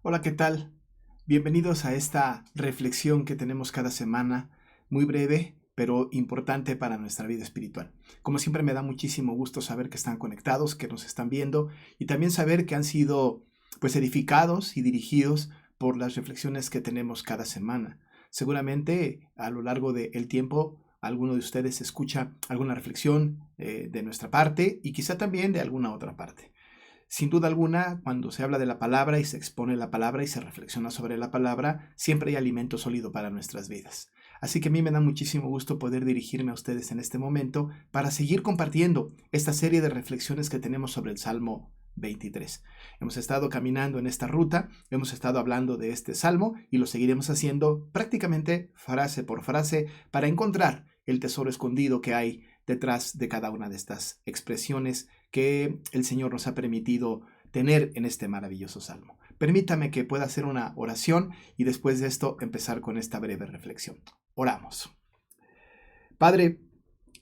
Hola, ¿qué tal? Bienvenidos a esta reflexión que tenemos cada semana, muy breve, pero importante para nuestra vida espiritual. Como siempre, me da muchísimo gusto saber que están conectados, que nos están viendo y también saber que han sido pues edificados y dirigidos por las reflexiones que tenemos cada semana. Seguramente a lo largo del tiempo alguno de ustedes escucha alguna reflexión de nuestra parte y quizá también de alguna otra parte. Sin duda alguna, cuando se habla de la palabra y se expone la palabra y se reflexiona sobre la palabra, siempre hay alimento sólido para nuestras vidas. Así que a mí me da muchísimo gusto poder dirigirme a ustedes en este momento para seguir compartiendo esta serie de reflexiones que tenemos sobre el Salmo 23. Hemos estado caminando en esta ruta, hemos estado hablando de este salmo y lo seguiremos haciendo prácticamente frase por frase para encontrar el tesoro escondido que hay detrás de cada una de estas expresiones que el Señor nos ha permitido tener en este maravilloso salmo. Permítame que pueda hacer una oración y después de esto empezar con esta breve reflexión. Oramos. Padre,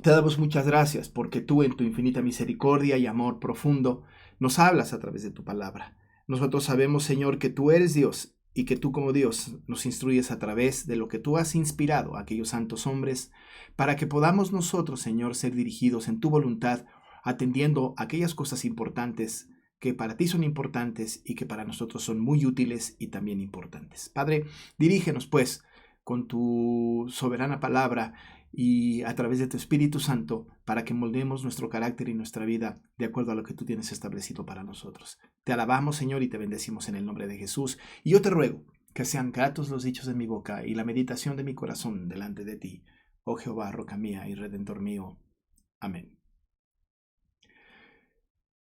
te damos muchas gracias porque tú en tu infinita misericordia y amor profundo nos hablas a través de tu palabra. Nosotros sabemos, Señor, que tú eres Dios y que tú como Dios nos instruyes a través de lo que tú has inspirado a aquellos santos hombres para que podamos nosotros, Señor, ser dirigidos en tu voluntad, atendiendo aquellas cosas importantes que para ti son importantes y que para nosotros son muy útiles y también importantes. Padre, dirígenos pues con tu soberana palabra y a través de tu Espíritu Santo para que moldemos nuestro carácter y nuestra vida de acuerdo a lo que tú tienes establecido para nosotros. Te alabamos, Señor, y te bendecimos en el nombre de Jesús. Y yo te ruego que sean gratos los dichos de mi boca y la meditación de mi corazón delante de ti, oh Jehová, roca mía y redentor mío. Amén.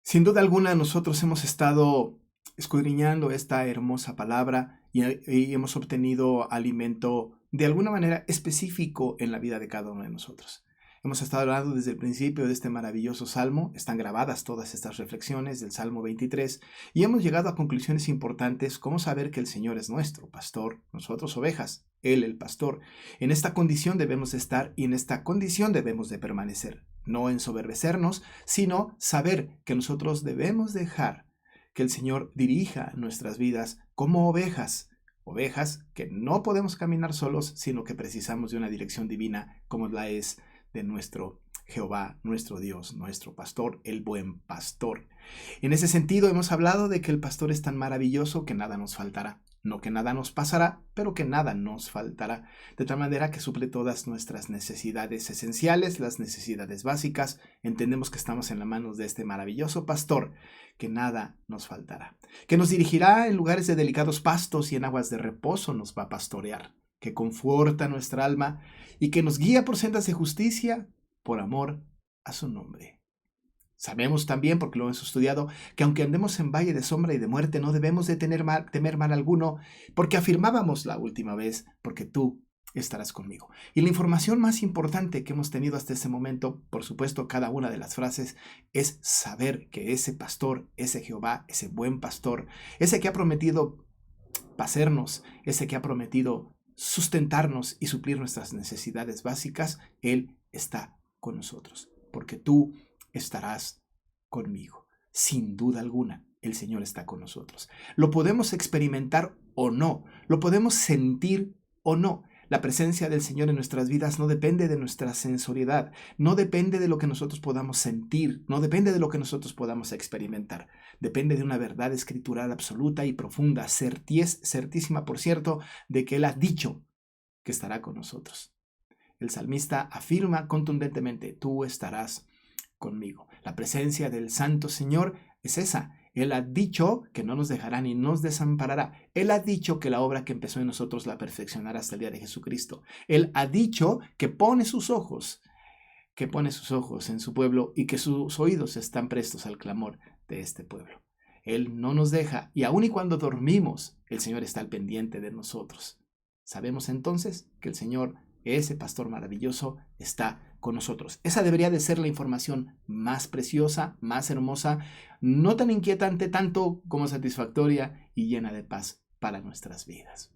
Sin duda alguna, nosotros hemos estado escudriñando esta hermosa palabra y hemos obtenido alimento de alguna manera específico en la vida de cada uno de nosotros. Hemos estado hablando desde el principio de este maravilloso salmo, están grabadas todas estas reflexiones del Salmo 23 y hemos llegado a conclusiones importantes como saber que el Señor es nuestro pastor, nosotros ovejas, Él el pastor. En esta condición debemos estar y en esta condición debemos de permanecer, no ensoberbecernos, sino saber que nosotros debemos dejar que el Señor dirija nuestras vidas como ovejas, ovejas que no podemos caminar solos, sino que precisamos de una dirección divina como la es de nuestro Jehová, nuestro Dios, nuestro pastor, el buen pastor. En ese sentido hemos hablado de que el pastor es tan maravilloso que nada nos faltará. No que nada nos pasará, pero que nada nos faltará, de tal manera que suple todas nuestras necesidades esenciales, las necesidades básicas. Entendemos que estamos en las manos de este maravilloso pastor, que nada nos faltará, que nos dirigirá en lugares de delicados pastos y en aguas de reposo nos va a pastorear, que conforta nuestra alma y que nos guía por sendas de justicia por amor a su nombre. Sabemos también, porque lo hemos estudiado, que aunque andemos en valle de sombra y de muerte, no debemos de temer mal alguno, porque afirmábamos la última vez, porque tú estarás conmigo. Y la información más importante que hemos tenido hasta ese momento, por supuesto, cada una de las frases, es saber que ese pastor, ese Jehová, ese buen pastor, ese que ha prometido pacernos, ese que ha prometido sustentarnos y suplir nuestras necesidades básicas, Él está con nosotros, porque tú estarás conmigo. Sin duda alguna, el Señor está con nosotros. Lo podemos experimentar o no, lo podemos sentir o no. La presencia del Señor en nuestras vidas no depende de nuestra sensoriedad, no depende de lo que nosotros podamos sentir, no depende de lo que nosotros podamos experimentar. Depende de una verdad escritural absoluta y profunda, certísima, por cierto, de que Él ha dicho que estará con nosotros. El salmista afirma contundentemente, tú estarás conmigo. La presencia del Santo Señor es esa. Él ha dicho que no nos dejará ni nos desamparará. Él ha dicho que la obra que empezó en nosotros la perfeccionará hasta el día de Jesucristo. Él ha dicho que pone sus ojos en su pueblo y que sus oídos están prestos al clamor de este pueblo. Él no nos deja y aun y cuando dormimos, el Señor está al pendiente de nosotros. Sabemos entonces que el Señor, ese pastor maravilloso, está con nosotros. Esa debería de ser la información más preciosa, más hermosa, no tan inquietante tanto como satisfactoria y llena de paz para nuestras vidas.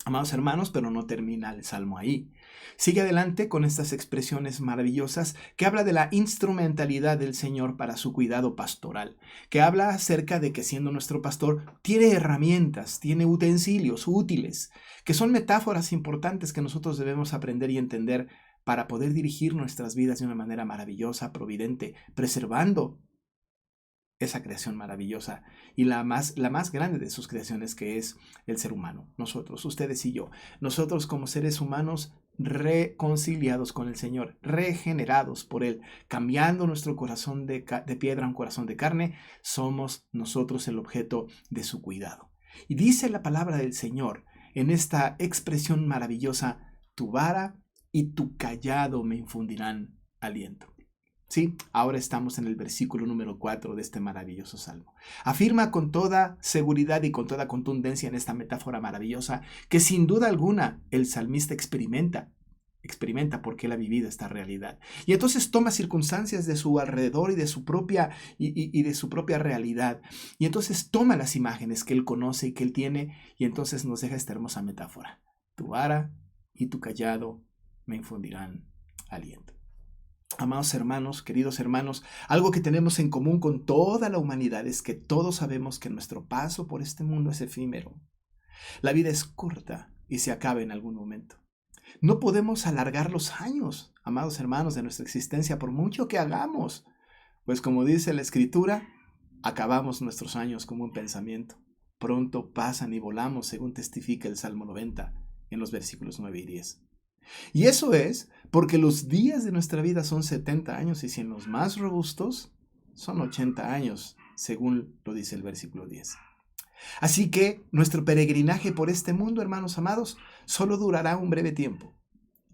Amados hermanos, pero no termina el salmo ahí. Sigue adelante con estas expresiones maravillosas que habla de la instrumentalidad del Señor para su cuidado pastoral, que habla acerca de que siendo nuestro pastor tiene herramientas, tiene utensilios útiles, que son metáforas importantes que nosotros debemos aprender y entender para poder dirigir nuestras vidas de una manera maravillosa, providente, preservando esa creación maravillosa y la más grande de sus creaciones, que es el ser humano, nosotros, ustedes y yo. Nosotros como seres humanos reconciliados con el Señor, regenerados por Él, cambiando nuestro corazón de piedra a un corazón de carne, somos nosotros el objeto de su cuidado. Y dice la palabra del Señor en esta expresión maravillosa: tu vara y tu cayado me infundirán aliento. Sí, ahora estamos en el versículo número 4 de este maravilloso salmo. Afirma con toda seguridad y con toda contundencia en esta metáfora maravillosa que sin duda alguna el salmista experimenta porque él ha vivido esta realidad. Y entonces toma circunstancias de su alrededor y de su propia, de su propia realidad. Y entonces toma las imágenes que él conoce y que él tiene, y entonces nos deja esta hermosa metáfora: tu vara y tu cayado me infundirán aliento. Amados hermanos, queridos hermanos, algo que tenemos en común con toda la humanidad es que todos sabemos que nuestro paso por este mundo es efímero. La vida es corta y se acaba en algún momento. No podemos alargar los años, amados hermanos, de nuestra existencia por mucho que hagamos, pues como dice la Escritura, acabamos nuestros años como un pensamiento. Pronto pasan y volamos, según testifica el Salmo 90 en los versículos 9 y 10. Y eso es porque los días de nuestra vida son 70 años y si en los más robustos son 80 años, según lo dice el versículo 10. Así que nuestro peregrinaje por este mundo, hermanos amados, solo durará un breve tiempo.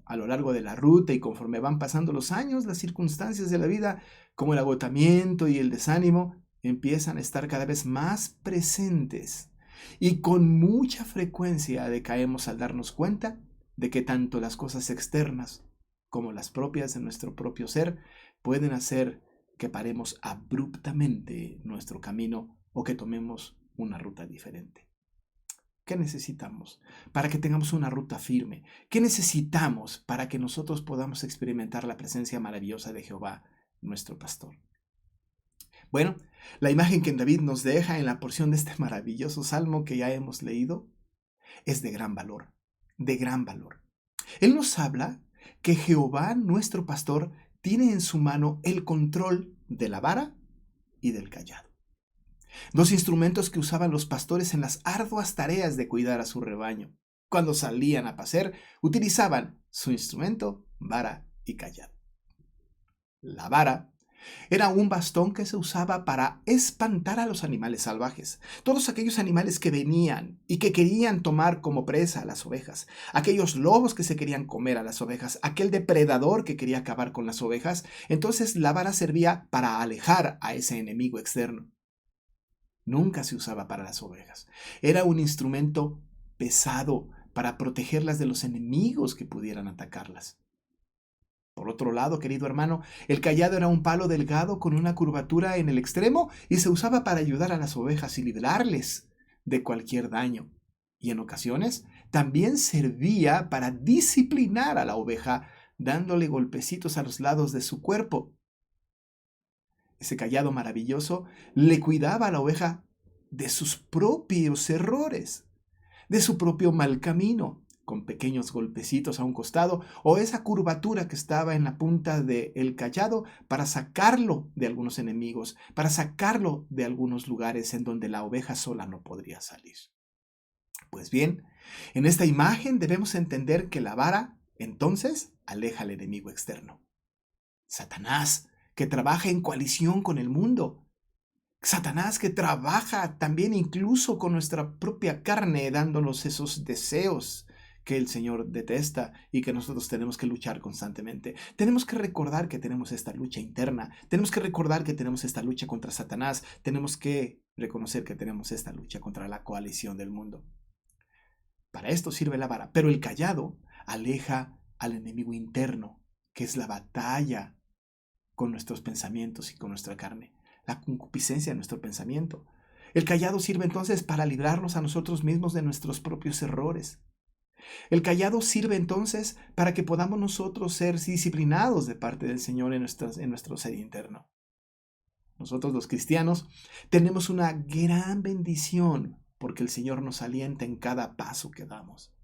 A lo largo de la ruta y conforme van pasando los años, las circunstancias de la vida, como el agotamiento y el desánimo, empiezan a estar cada vez más presentes. Y con mucha frecuencia decaemos al darnos cuenta de que tanto las cosas externas como las propias de nuestro propio ser pueden hacer que paremos abruptamente nuestro camino o que tomemos una ruta diferente. ¿Qué necesitamos para que tengamos una ruta firme? ¿Qué necesitamos para que nosotros podamos experimentar la presencia maravillosa de Jehová, nuestro pastor? Bueno, la imagen que David nos deja en la porción de este maravilloso salmo que ya hemos leído es de gran valor, de gran valor. Él nos habla que Jehová, nuestro pastor, tiene en su mano el control de la vara y del cayado. Dos instrumentos que usaban los pastores en las arduas tareas de cuidar a su rebaño. Cuando salían a pacer, utilizaban su instrumento, vara y cayado. La vara era un bastón que se usaba para espantar a los animales salvajes, todos aquellos animales que venían y que querían tomar como presa a las ovejas, aquellos lobos que se querían comer a las ovejas, aquel depredador que quería acabar con las ovejas. Entonces la vara servía para alejar a ese enemigo externo. Nunca se usaba para las ovejas. Era un instrumento pesado para protegerlas de los enemigos que pudieran atacarlas. Por otro lado, querido hermano, el cayado era un palo delgado con una curvatura en el extremo y se usaba para ayudar a las ovejas y librarles de cualquier daño. Y en ocasiones también servía para disciplinar a la oveja, dándole golpecitos a los lados de su cuerpo. Ese cayado maravilloso le cuidaba a la oveja de sus propios errores, de su propio mal camino, con pequeños golpecitos a un costado o esa curvatura que estaba en la punta del cayado para sacarlo de algunos enemigos, para sacarlo de algunos lugares en donde la oveja sola no podría salir. Pues bien, en esta imagen debemos entender que la vara entonces aleja al enemigo externo. Satanás, que trabaja en coalición con el mundo. Satanás que trabaja también incluso con nuestra propia carne, dándonos esos deseos que el Señor detesta y que nosotros tenemos que luchar constantemente. Tenemos que recordar que tenemos esta lucha interna, tenemos que recordar que tenemos esta lucha contra Satanás, tenemos que reconocer que tenemos esta lucha contra la coalición del mundo. Para esto sirve la vara, pero el cayado aleja al enemigo interno, que es la batalla con nuestros pensamientos y con nuestra carne, la concupiscencia de nuestro pensamiento. El cayado sirve entonces para librarnos a nosotros mismos de nuestros propios errores. El cayado sirve entonces para que podamos nosotros ser disciplinados de parte del Señor en nuestro ser interno. Nosotros los cristianos tenemos una gran bendición porque el Señor nos alienta en cada paso que damos.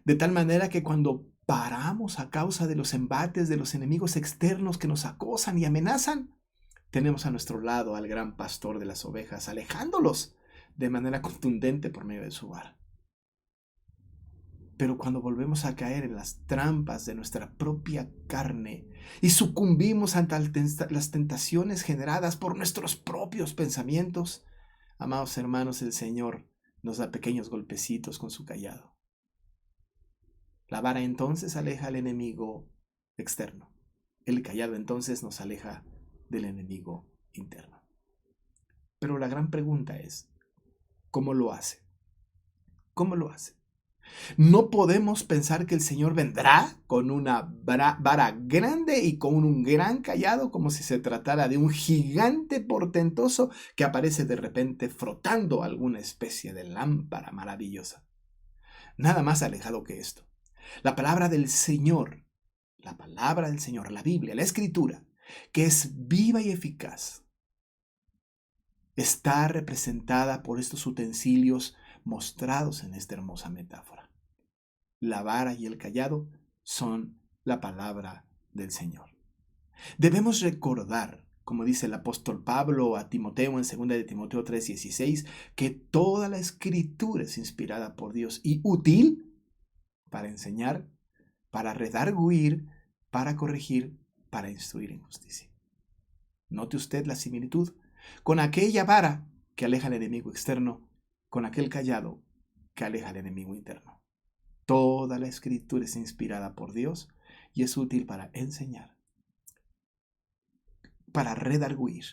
De tal manera que cuando paramos a causa de los embates de los enemigos externos que nos acosan y amenazan, tenemos a nuestro lado al gran pastor de las ovejas, alejándolos de manera contundente por medio de su vara. Pero cuando volvemos a caer en las trampas de nuestra propia carne y sucumbimos ante las tentaciones generadas por nuestros propios pensamientos, amados hermanos, el Señor nos da pequeños golpecitos con su cayado. La vara entonces aleja al enemigo externo. El cayado entonces nos aleja del enemigo interno. Pero la gran pregunta es, ¿cómo lo hace? ¿Cómo lo hace? No podemos pensar que el Señor vendrá con una vara grande y con un gran cayado como si se tratara de un gigante portentoso que aparece de repente frotando alguna especie de lámpara maravillosa. Nada más alejado que esto. La palabra del Señor, la Biblia, la Escritura, que es viva y eficaz, está representada por estos utensilios mostrados en esta hermosa metáfora. La vara y el cayado son la palabra del Señor. Debemos recordar, como dice el apóstol Pablo a Timoteo en 2 de Timoteo 3:16, que toda la Escritura es inspirada por Dios y útil para enseñar, para redarguir, para corregir, para instruir en justicia. Note usted la similitud con aquella vara que aleja al enemigo externo, con aquel cayado que aleja al enemigo interno. Toda la Escritura es inspirada por Dios y es útil para enseñar, para redarguir,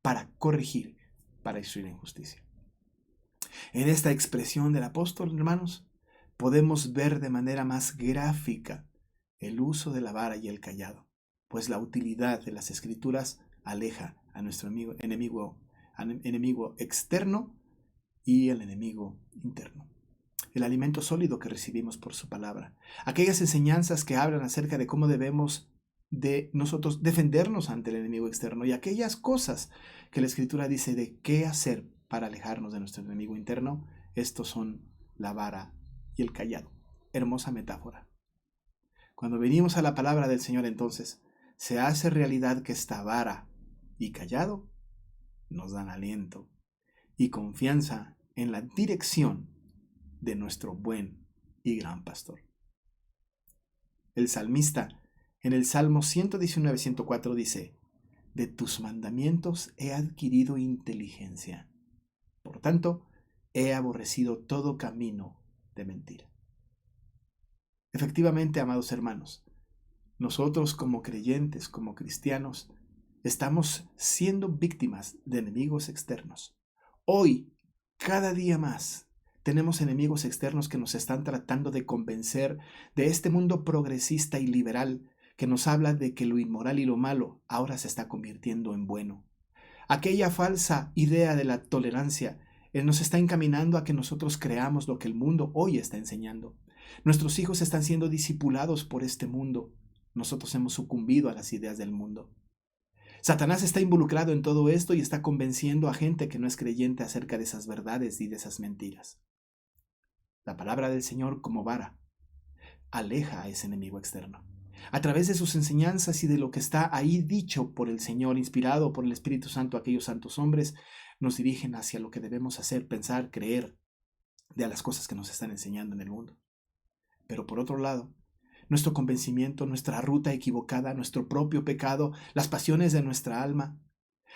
para corregir, para instruir en justicia. En esta expresión del apóstol, hermanos, podemos ver de manera más gráfica el uso de la vara y el cayado, pues la utilidad de las Escrituras aleja a nuestro enemigo externo y el enemigo interno. El alimento sólido que recibimos por su palabra, aquellas enseñanzas que hablan acerca de cómo debemos de nosotros defendernos ante el enemigo externo y aquellas cosas que la Escritura dice de qué hacer para alejarnos de nuestro enemigo interno, estos son la vara y el cayado. Hermosa metáfora. Cuando venimos a la palabra del Señor, entonces, se hace realidad que esta vara y cayado nos dan aliento y confianza en la dirección de nuestro buen y gran pastor. El salmista en el Salmo 119:104 dice: de tus mandamientos he adquirido inteligencia, por tanto he aborrecido todo camino de mentira. Efectivamente, amados hermanos, nosotros como creyentes, como cristianos, estamos siendo víctimas de enemigos externos. Hoy, cada día más, tenemos enemigos externos que nos están tratando de convencer de este mundo progresista y liberal que nos habla de que lo inmoral y lo malo ahora se está convirtiendo en bueno. Aquella falsa idea de la tolerancia nos está encaminando a que nosotros creamos lo que el mundo hoy está enseñando. Nuestros hijos están siendo discipulados por este mundo. Nosotros hemos sucumbido a las ideas del mundo. Satanás está involucrado en todo esto y está convenciendo a gente que no es creyente acerca de esas verdades y de esas mentiras. La palabra del Señor como vara aleja a ese enemigo externo. A través de sus enseñanzas y de lo que está ahí dicho por el Señor, inspirado por el Espíritu Santo, aquellos santos hombres nos dirigen hacia lo que debemos hacer, pensar, creer de las cosas que nos están enseñando en el mundo. Pero por otro lado, nuestro convencimiento, nuestra ruta equivocada, nuestro propio pecado, las pasiones de nuestra alma,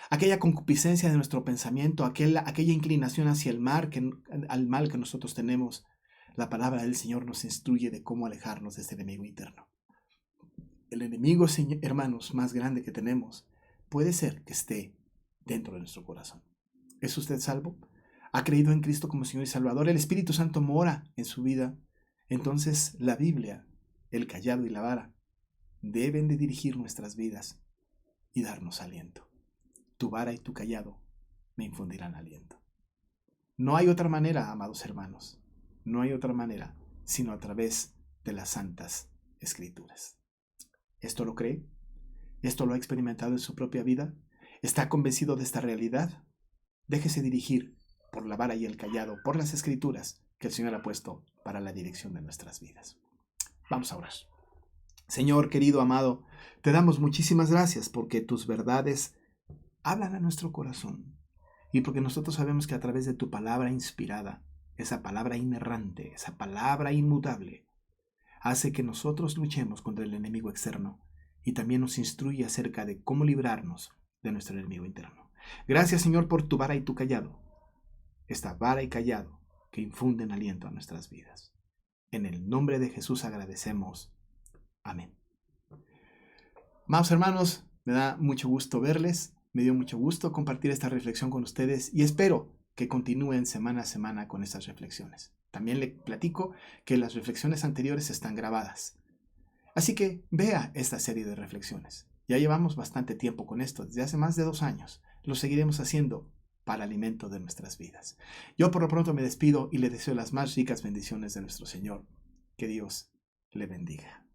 aquella concupiscencia de nuestro pensamiento, aquella inclinación hacia el mal que nosotros tenemos, la palabra del Señor nos instruye de cómo alejarnos de este enemigo interno. El enemigo, hermanos, más grande que tenemos puede ser que esté dentro de nuestro corazón. ¿Es usted salvo? ¿Ha creído en Cristo como Señor y Salvador? ¿El Espíritu Santo mora en su vida? Entonces la Biblia, el cayado y la vara deben de dirigir nuestras vidas y darnos aliento. Tu vara y tu cayado me infundirán aliento. No hay otra manera, amados hermanos. No hay otra manera sino a través de las santas escrituras. ¿Esto lo cree? ¿Esto lo ha experimentado en su propia vida? ¿Está convencido de esta realidad? Déjese dirigir por la vara y el cayado, por las escrituras que el Señor ha puesto para la dirección de nuestras vidas. Vamos a orar. Señor querido, amado, te damos muchísimas gracias porque tus verdades hablan a nuestro corazón y porque nosotros sabemos que a través de tu palabra inspirada, esa palabra inerrante, esa palabra inmutable, hace que nosotros luchemos contra el enemigo externo y también nos instruye acerca de cómo librarnos de nuestro enemigo interno. Gracias, Señor, por tu vara y tu cayado, esta vara y cayado que infunden aliento a nuestras vidas. En el nombre de Jesús agradecemos. Amén. Amados hermanos, me da mucho gusto verles, me dio mucho gusto compartir esta reflexión con ustedes y espero que continúen semana a semana con estas reflexiones. También le platico que las reflexiones anteriores están grabadas. Así que vea esta serie de reflexiones. Ya llevamos bastante tiempo con esto, desde hace más de 2 años. Lo seguiremos haciendo para alimento de nuestras vidas. Yo por lo pronto me despido y le deseo las más ricas bendiciones de nuestro Señor. Que Dios le bendiga.